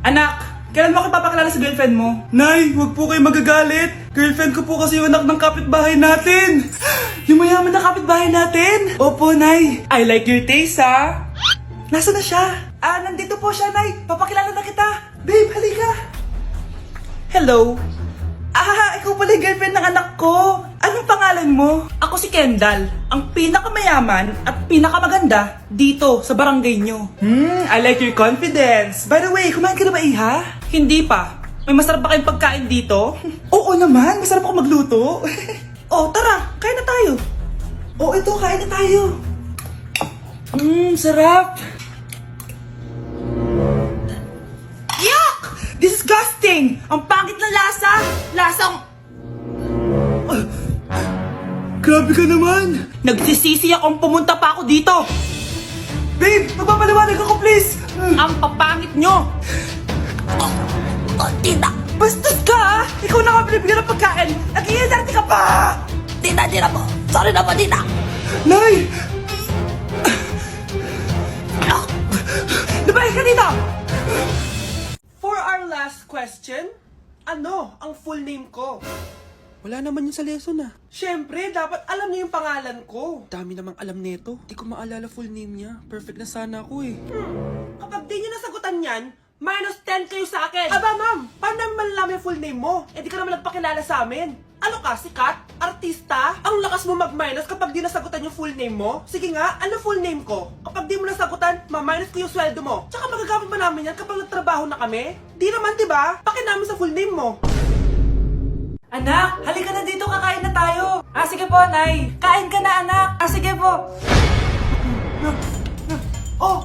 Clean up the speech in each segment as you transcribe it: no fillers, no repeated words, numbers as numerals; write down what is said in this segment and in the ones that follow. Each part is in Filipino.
Anak, kailan mo ako papakilala sa girlfriend mo? Nay, wag po kayo magagalit. Girlfriend ko po kasi yung anak ng kapitbahay natin. Yung mayaman na kapitbahay natin. Opo, Nay. I like your taste, ha? Nasaan na siya? Nandito po siya, Nay. Papakilala na kita. Babe, halika. Hello. Ikaw pala yung girlfriend ng anak ko. Anong pangalan mo? Ako si Kendall, ang pinakamayaman at pinakamaganda dito sa barangay nyo. I like your confidence. By the way, kumain ka na ba, Iha? Hindi pa. May masarap ba kayong pagkain dito? Oo naman, masarap ako magluto. Tara, kain na tayo. Ito, kain na tayo. Sarap. Yuck! Disgusting! Ang pangit na lasa! Lasang... Grabe ka naman! Nagsisisi akong pumunta pa ako dito! Babe, magpapaliwanag ako please! Ang papangit nyo! Tita! Bastos ka ha! Ikaw na nga binibigyan ng pagkain! Nag-iinarte ka pa! Tita po! Sorry na po, tita! Nay! Nabahay ka dito! For our last question, ano ang full name ko? Wala naman yun sa lesson ah. Siyempre, dapat alam niyo yung pangalan ko. Dami namang alam nito. Di ko maalala full name niya. Perfect na sana ako eh. Kapag di niyo nasagutan yan, minus 10 kayo sa akin. Aba ma'am, paano namin malalaman yung full name mo? Di ka naman nagpakilala sa amin. Ano ka, sikat? Artista? Ang lakas mo mag-minus kapag di nasagutan yung full name mo? Sige nga, ano full name ko? Kapag di mo nasagutan, ma-minus ko yung sweldo mo. Tsaka magagamit ba namin yan kapag nagtrabaho na kami? Di naman, diba? Pakinamin sa full name mo. Anak, halika na dito, kakain na tayo. Sige po, Nay. Kain ka na, anak. Sige po.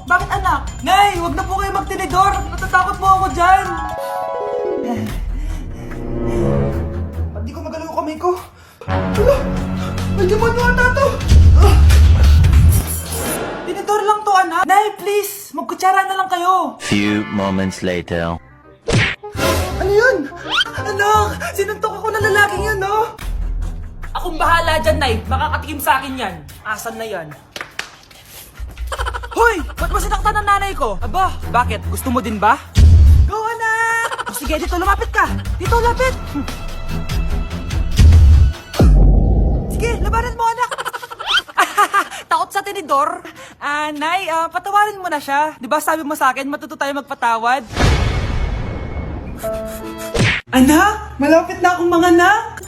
Bakit anak? Nay, wag na po kayo magtinidor. Natatakot po ako dyan. Ba't di ko magalaw yung kamay ko? Hala, may demonyo ata to. Tinidor lang to, anak. Nay, please, magkutsara na lang kayo. Few moments later. Ano yun? Anak, sinuntok ako ng lalaking yun, no? Akong bahala dyan, Nay. Makakatikim sa akin yan. Asan na yan? Hoy! Ba't mo sinaktan ng nanay ko? Aba, bakit? Gusto mo din ba? Go, anak! Sige, dito, lumapit ka. Dito, lapit. Sige, labanan mo, anak. Takot sa tinidor? Nay, patawarin mo na siya. Di ba sabi mo sa akin, matuto tayo magpatawad? Anak, malapit na akong mga anak.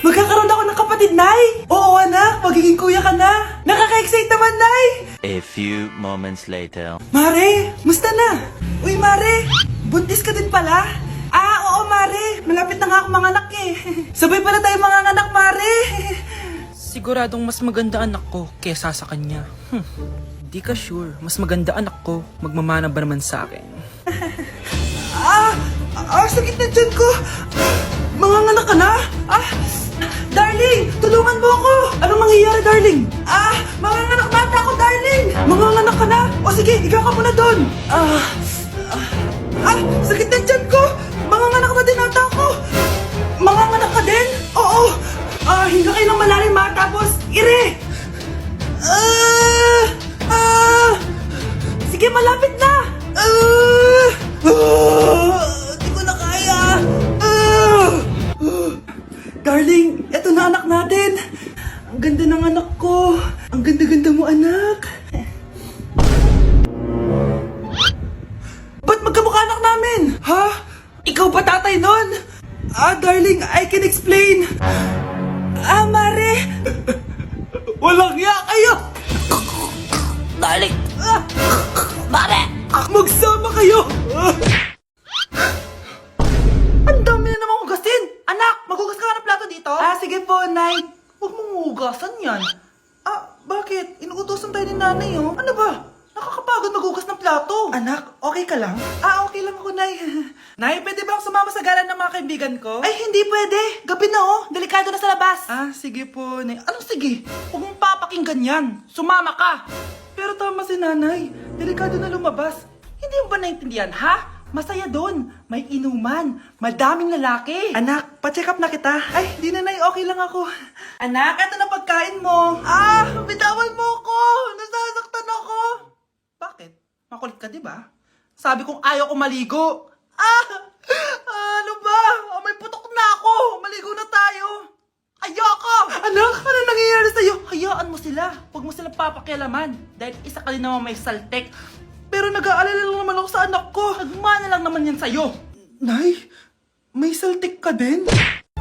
Magkakaroon ako ng kapatid, Nay. Oo, anak, magiging kuya ka na. Nakaka-excite naman, Nay. A few moments later. Mare, musta na? Uy, Mare, buntis ka din pala? Oo, Mare, malapit na nga akong mga anak eh. Sabay pala tayo mga anak, Mare. Siguradong mas maganda anak ko kesa sa kanya. Di ka sure. Mas maganda anak ko. Magmamana ba naman sa akin? Sakit na dyan ko. Manganganak ka na? Darling, tulungan mo ako. Anong mangyayari, darling? Manganganak na ata ako, darling. Manganganak ka na? O sige, ikaw ka muna doon. Sakit na dyan ko. Manganganak na din ata ako. Manganganak ka din? Oo. Hinga kayo ng malalim, tapos ire. Sige, malapit na. Di ko na kaya. Darling, eto na anak natin. Ang ganda ng anak ko. Ang ganda-ganda mo, anak. Ba't magkamukha anak namin? Ha? Ikaw ba tatay nun? Darling, I can explain. Mare. Walang ya kayo. Darling! Mare! Magsama kayo. Ang dami na namang hugasin. Anak, maghugas ka ng plato dito? Sige po, Nay. Huwag mong hugasan yan. Bakit? Inuutosan tayo ni nanay, oh. Ano ba? Nakakapagod maghugas ng plato. Anak, okay ka lang? Okay lang ako, Nay. Nay, pwede bang sumama sa gala ng mga kaibigan ko? Ay, hindi pwede. Gabi na, oh. Delikado na sa labas. Sige po, Nay. Anong sige? Huwag mong papakinggan yan. Sumama ka. Pero tama si nanay. Delikado na lumabas. Hindi mo ba naintindihan, ha? Masaya doon. May inuman. Madaming lalaki. Anak, pa-check up na kita. Ay, di na, Nay. Okay lang ako. Anak, eto na pagkain mo. Bitawan mo ako. Nasasaktan ako. Bakit? Makulit ka, di ba? Sabi kong ayaw ko maligo. Ano ba? May putok na ako! Maligo na tayo! Ayoko! Anak, ano nangyayari sa'yo? Hayaan mo sila. Huwag mo silang papakialaman. Dahil isa ka din naman may saltek. Pero nag-aalala lang naman ako sa anak ko. Nagmana lang naman yan sa'yo. Nay, may saltik ka din?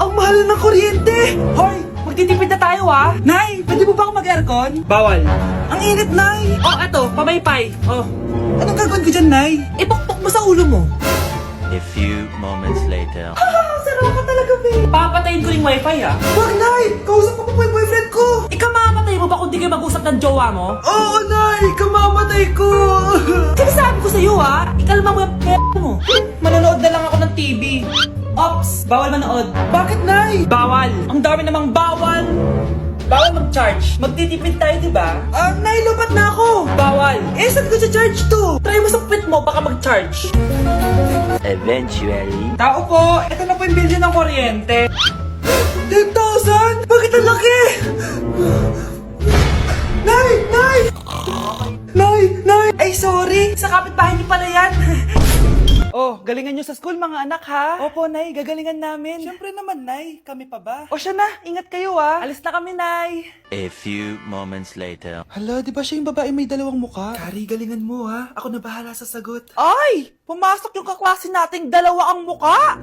Ang mahal ng kuryente! Hoy! Magtitipid na tayo ha! Nay, pwede mo ba ako mag-aircon? Bawal. Ang init, Nay! Oh, eto, pamaypay. Oh, Anong gagawin ko dyan, Nay? ipukpok mo sa ulo mo. A few moments later. Sarap ka talaga, babe! Papatayin ko yung wifi ha. Wag, Nay! Kausap ko pa yung boyfriend ko! Ikaw mamamatay mo ba kung di kayo mag-usap ng jowa mo? Oo, Nay! Kamamatay ko! Sinasabi ko sa'yo ha, ikalma mo yung mo. Manonood na lang ako ng TV. Ops! Bawal manood. Bakit, Nay? Bawal! Ang dami namang bawal! Bawal mag-charge. Magtitipid tayo, di ba? Nay, lupat na ako! Bawal! Eh, saan ko sa-charge to? Try mo sa puwit mo, baka mag-charge. Eventually. Tao po, ito na po yung bill ng kuryente. 10,000? Bakit ang laki? Nay! Nay! Nay! Nay! Ay, sorry! Sa kapitbahay niyo pala yan. Oh, galingan niyo sa school mga anak ha? Opo, Nay, gagalingan namin. Siyempre naman, Nay. Kami pa ba? O siya na, ingat kayo ha. Alis na kami, Nay. A few moments later. Hala, di ba siya yung babae may dalawang muka? Kari, galingan mo ha. Ako na bahala sa sagot. Ay! Pumasok yung kaklase nating dalawa ang muka!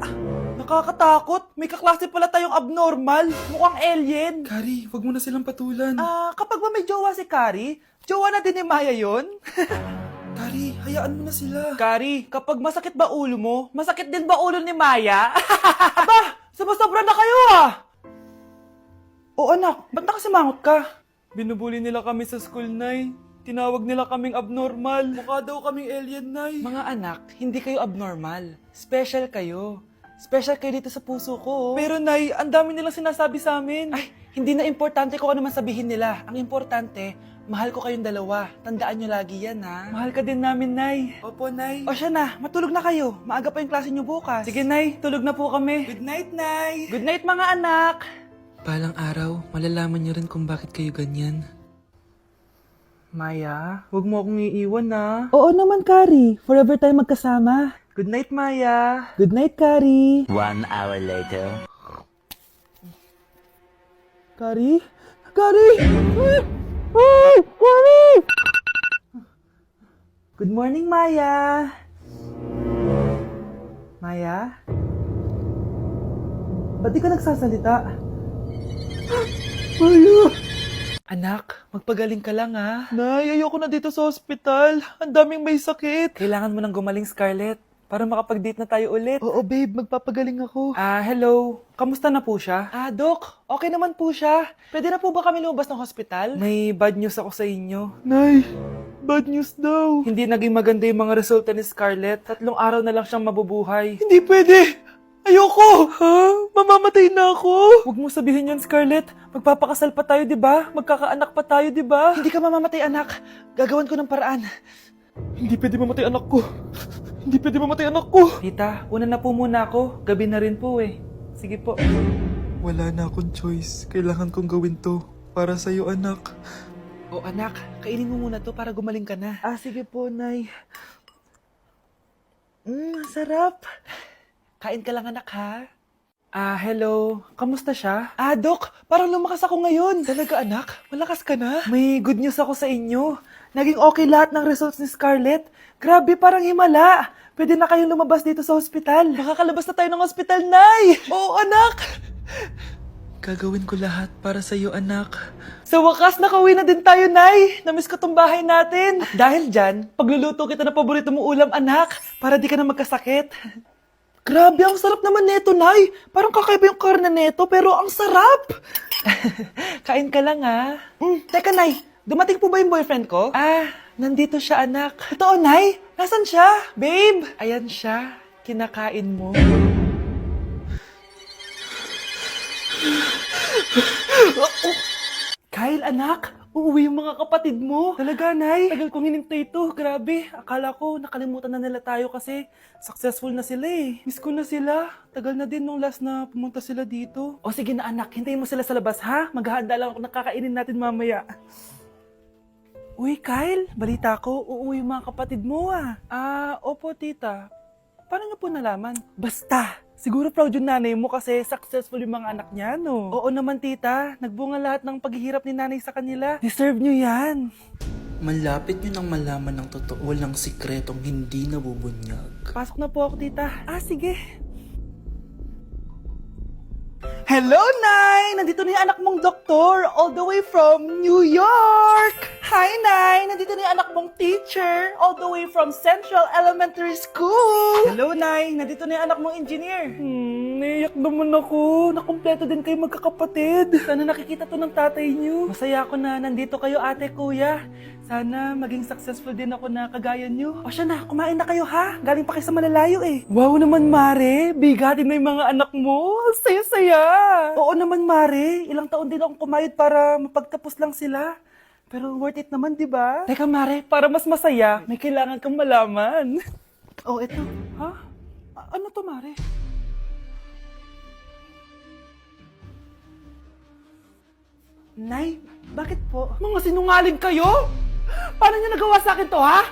Nakakatakot. May kaklase pala tayong abnormal. Mukhang alien. Kari, wag mo na silang patulan. Kapag ba may jowa si Kari, jowa na din ni Maya yun? Kari, hayaan mo na sila. Kari, kapag masakit ba ulo mo, masakit din ba ulo ni Maya? Aba, sumasobra na kayo ah! O anak, ba't nakasimangot ka? Binubuli nila kami sa school, Nay. Tinawag nila kaming abnormal. Mukha daw kaming alien, Nay. Mga anak, hindi kayo abnormal. Special kayo. Special kayo dito sa puso ko. Pero, Nay, ang dami nilang sinasabi sa amin. Ay, hindi na importante kung ano man sabihin nila. Ang importante, mahal ko kayong dalawa. Tandaan nyo lagi yan, ha? Mahal ka din namin, Nay. Opo, Nay. O siya na, matulog na kayo. Maaga pa yung klase nyo bukas. Sige, Nay. Tulog na po kami. Good night, Nay. Good night, mga anak! Balang araw, malalaman niyo rin kung bakit kayo ganyan. Maya, huwag mo akong iiwan, na. Oo naman, Kari. Forever tayo magkasama. Good night, Maya. Good night, Kari. 1 hour later. Kari? Kari! Ay! Kari! Good morning, Maya. Maya? Ba't di ka nagsasalita? Maya! Anak, magpagaling ka lang, ha? Nay, ayoko na dito sa hospital. Ang daming may sakit. Kailangan mo nang gumaling, Scarlett, para makapag-date na tayo ulit. Oo, babe. Magpapagaling ako. Hello. Kamusta na po siya? Doc, okay naman po siya. Pwede na po ba kami lumabas ng hospital? May bad news ako sa inyo. Nay, bad news daw. Hindi naging maganda yung mga resulta ni Scarlett. 3 araw na lang siyang mabubuhay. Hindi pwede. Ayoko. Ha? Mamamatay na ako. Huwag mo sabihin yun, Scarlett. Magpapakasal pa tayo, di ba? Magkakaanak pa tayo, di ba? Hindi ka mamamatay, anak. Gagawan ko ng paraan. Hindi pwede mamatay anak ko. Hindi pwede mamatay anak ko. Tita, una na po muna ako. Gabi na rin po eh. Sige po. Wala na akong choice. Kailangan kong gawin to. Para sa'yo, anak. O anak, kainin mo muna to para gumaling ka na. Sige po, Nay. Sarap. Kain ka lang, anak, ha? Hello. Kamusta siya? Doc, parang lumakas ako ngayon. Talaga, anak? Malakas ka na? May good news ako sa inyo. Naging okay lahat ng results ni Scarlett. Grabe, parang himala. Pwede na kayong lumabas dito sa hospital. Makakalabas na tayo ng hospital, Nay! Oo, anak! Gagawin ko lahat para sa'yo, anak. Sa wakas, nakauwi na din tayo, Nay. Namiss ko tong bahay natin. At dahil dyan, pagluluto kita ng paborito mong ulam, anak, para di ka na magkasakit. Grabe, ang sarap naman neto, Nay. Parang kakaiba yung karne neto, pero ang sarap. Kain ka lang, ha? Teka, Nay. Dumating po ba yung boyfriend ko? Nandito siya, anak. Totoo, Nay? Nasaan siya? Babe! Ayan siya. Kinakain mo. Kyle, anak, uuwi yung mga kapatid mo. Talaga, Nay? Tagal kong hinintay ito. Grabe. Akala ko nakalimutan na nila tayo kasi successful na sila eh. Miss ko na sila. Tagal na din nung last na pumunta sila dito. O sige na, anak. Hintayin mo sila sa labas, ha? Maghahanda lang ako ng kakainin natin mamaya. Uy, Kyle. Balita ko, uuwi yung mga kapatid mo, ah. Opo, tita. Paano niyo po nalaman? Basta! Siguro proud yung nanay mo kasi successful yung mga anak niya, no? Oo naman, tita. Nagbunga lahat ng paghihirap ni nanay sa kanila. Deserve niyo yan. Malapit nyo nang malaman ng totoo, walang sikretong hindi nabubunyag. Pasok na po ako, tita. Sige. Hello, Nay! Nandito na yung anak mong doktor, all the way from New York! Hi, Nay! Nandito na yung anak mong teacher, all the way from Central Elementary School! Hello, Nay! Nandito na yung anak mong engineer. Naiyak naman ako. Nakumpleto din kayo magkakapatid. Sana nakikita to ng tatay niyo. Masaya ako na nandito kayo, ate, kuya. Sana maging successful din ako na kagaya niyo. O siya na, kumain na kayo ha. Galing pa kayo sa malalayo eh. Wow naman, Mare. Bigatin na yung mga anak mo. Saya-saya. Oo naman, Mare. Ilang taon din akong kumayod para mapagtapos lang sila. Pero worth it naman, di ba? Teka, Mare, para mas masaya, may kailangan kang malaman. Oh, eto. Ha? Ano to, Mare? Nay, bakit po? Mga sinungaling kayo? Paano niyo nagawa sa akin to, ha?